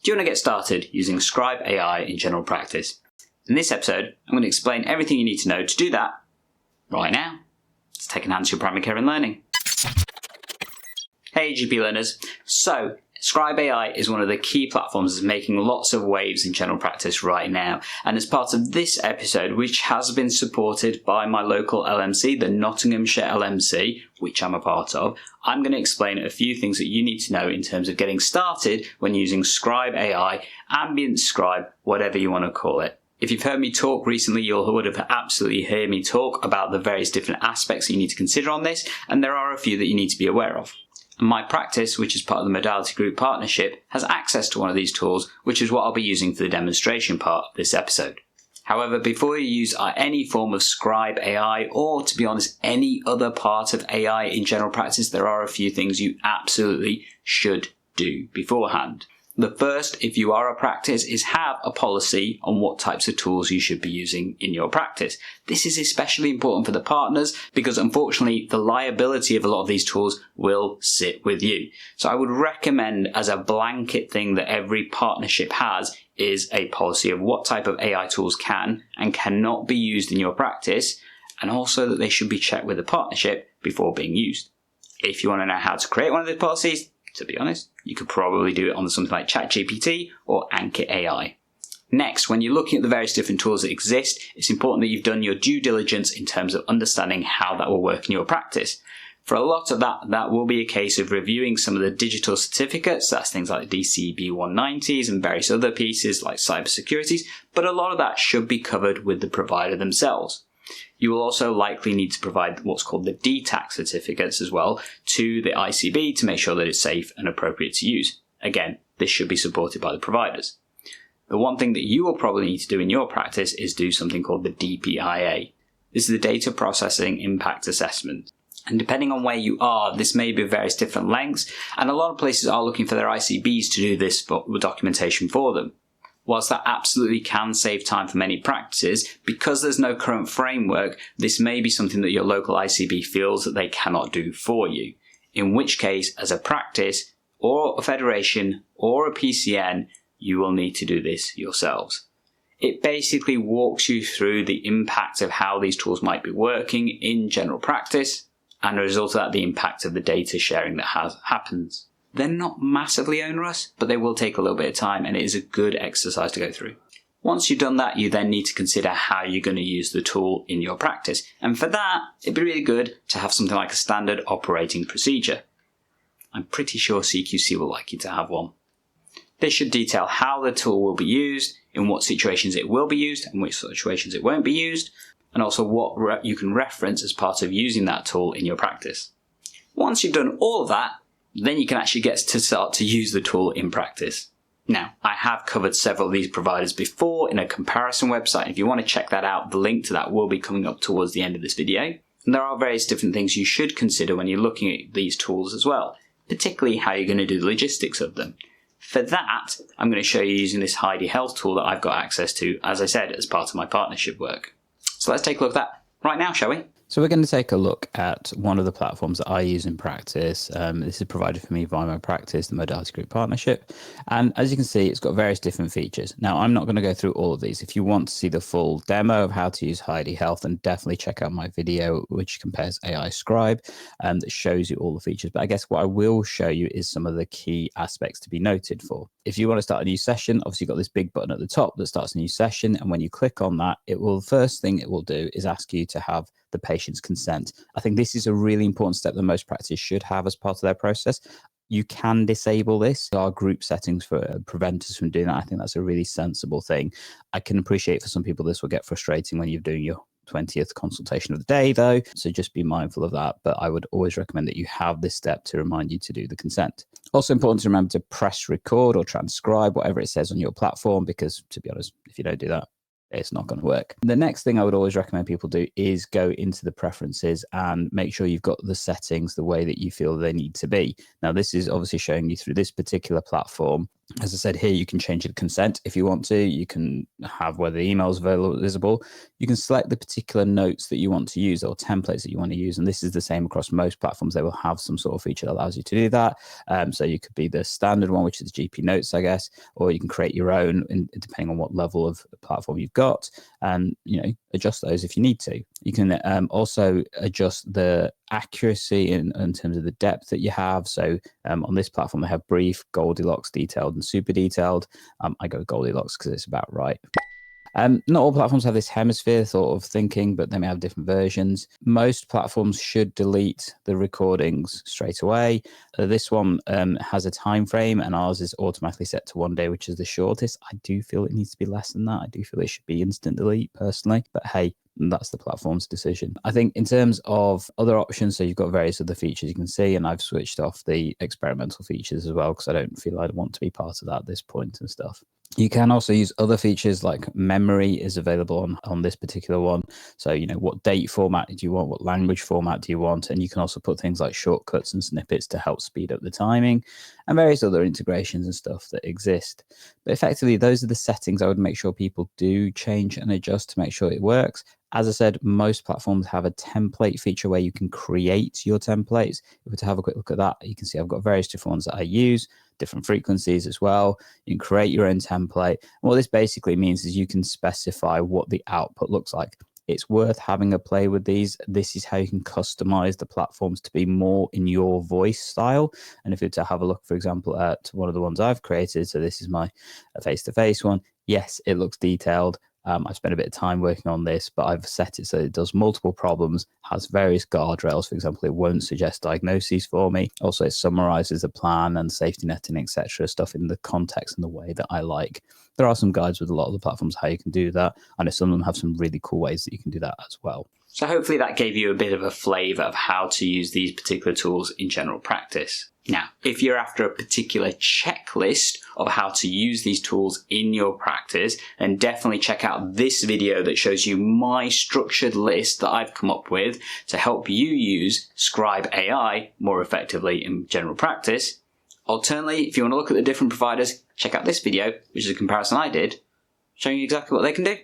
Do you want to get started using Scribe AI in general practice? In this episode, I'm going to explain everything you need to know to do that right now. Let's take enhance your primary care and learning. Hey GP learners. So, Scribe AI is one of the key platforms that's making lots of waves in general practice right now. And as part of this episode, which has been supported by my local LMC, the Nottinghamshire LMC, which I'm a part of, I'm going to explain a few things that you need to know in terms of getting started when using Scribe AI, Ambient Scribe, whatever you want to call it. If you've heard me talk recently, you would have absolutely heard me talk about the various different aspects that you need to consider on this, and there are a few that you need to be aware of. My practice, which is part of the Modality Group partnership, has access to one of these tools, which is what I'll be using for the demonstration part of this episode. However, before you use any form of Scribe AI, or to be honest, any other part of AI in general practice, there are a few things you absolutely should do beforehand. The first, if you are a practice, is have a policy on what types of tools you should be using in your practice. This is especially important for the partners because unfortunately the liability of a lot of these tools will sit with you. So I would recommend as a blanket thing that every partnership has is a policy of what type of AI tools can and cannot be used in your practice, and also that they should be checked with the partnership before being used. If you want to know how to create one of those policies, to be honest, you could probably do it on something like ChatGPT or Anchor AI. Next, when you're looking at the various different tools that exist, it's important that you've done your due diligence in terms of understanding how that will work in your practice. For a lot of that will be a case of reviewing some of the digital certificates, that's things like DCB 190s and various other pieces like cybersecurities, but a lot of that should be covered with the provider themselves. You will also likely need to provide what's called the DTAC certificates as well to the ICB to make sure that it's safe and appropriate to use. Again, this should be supported by the providers. The one thing that you will probably need to do in your practice is do something called the DPIA. This is the Data Processing Impact Assessment. And depending on where you are, this may be various different lengths, and a lot of places are looking for their ICBs to do this documentation for them. Whilst that absolutely can save time for many practices, because there's no current framework, this may be something that your local ICB feels that they cannot do for you. In which case, as a practice, or a federation, or a PCN, you will need to do this yourselves. It basically walks you through the impact of how these tools might be working in general practice, and as a result of that, the impact of the data sharing that happens. They're not massively onerous, but they will take a little bit of time, and it is a good exercise to go through. Once you've done that, you then need to consider how you're going to use the tool in your practice. And for that, it'd be really good to have something like a standard operating procedure. I'm pretty sure CQC will like you to have one. This should detail how the tool will be used, in what situations it will be used, and which situations it won't be used, and also what you can reference as part of using that tool in your practice. Once you've done all of that, then you can actually get to start to use the tool in practice. Now, I have covered several of these providers before in a comparison website. If you want to check that out, the link to that will be coming up towards the end of this video. And there are various different things you should consider when you're looking at these tools as well, particularly how you're going to do the logistics of them. For that, I'm going to show you using this Heidi Health tool that I've got access to, as I said, as part of my partnership work. So let's take a look at that right now, shall we? So we're going to take a look at one of the platforms that I use in practice. This is provided for me by my practice, the Modality Group partnership. And as you can see, it's got various different features. Now, I'm not going to go through all of these. If you want to see the full demo of how to use Heidi Health, then definitely check out my video, which compares AI Scribe, that shows you all the features. But I guess what I will show you is some of the key aspects to be noted for. If you want to start a new session, obviously you've got this big button at the top that starts a new session. And when you click on that, first thing it will do is ask you to have the patient's consent. I think this is a really important step that most practices should have as part of their process. You can disable this. There are group settings for prevent us from doing that. I think that's a really sensible thing. I can appreciate for some people this will get frustrating when you're doing your 20th consultation of the day though, so just be mindful of that. But I would always recommend that you have this step to remind you to do the consent. Also important to remember to press record or transcribe, whatever it says on your platform, because to be honest, if you don't do that, it's not going to work. The next thing I would always recommend people do is go into the preferences and make sure you've got the settings the way that you feel they need to be. Now, this is obviously showing you through this particular platform As I said here, you can change the consent if you want to. You can have whether the email is visible. You can select the particular notes that you want to use or templates that you want to use. And this is the same across most platforms. They will have some sort of feature that allows you to do that. So you could be the standard one, which is the GP notes, I guess, or you can create your own depending on what level of platform you've got, and adjust those if you need to. You can also adjust the accuracy in terms of the depth that you have. So on this platform, they have brief, Goldilocks, detailed, and super detailed. I go Goldilocks because it's about right. Not all platforms have this hemisphere sort of thinking, but they may have different versions. Most platforms should delete the recordings straight away. This one has a time frame, and ours is automatically set to 1 day, which is the shortest. I do feel it needs to be less than that. I do feel it should be instant delete personally, but hey, that's the platform's decision. I think in terms of other options, so you've got various other features you can see, and I've switched off the experimental features as well because I don't feel I'd want to be part of that at this point and stuff. You can also use other features like memory is available on this particular one. So, what date format do you want? What language format do you want? And you can also put things like shortcuts and snippets to help speed up the timing and various other integrations and stuff that exist. But effectively, those are the settings I would make sure people do change and adjust to make sure it works. As I said, most platforms have a template feature where you can create your templates. If we're to have a quick look at that, you can see I've got various different ones that I use, different frequencies as well. You can create your own template. And what this basically means is you can specify what the output looks like. It's worth having a play with these. This is how you can customize the platforms to be more in your voice style. And if you're to have a look, for example, at one of the ones I've created, so this is my face-to-face one. Yes, it looks detailed. I've spent a bit of time working on this, but I've set it so it does multiple problems, has various guardrails. For example, it won't suggest diagnoses for me. Also, it summarizes the plan and safety netting, etc., stuff in the context and the way that I like. There are some guides with a lot of the platforms how you can do that. I know some of them have some really cool ways that you can do that as well. So hopefully that gave you a bit of a flavour of how to use these particular tools in general practice. Now, if you're after a particular checklist of how to use these tools in your practice, then definitely check out this video that shows you my structured list that I've come up with to help you use Scribe AI more effectively in general practice. Alternatively, if you want to look at the different providers, check out this video, which is a comparison I did, showing you exactly what they can do.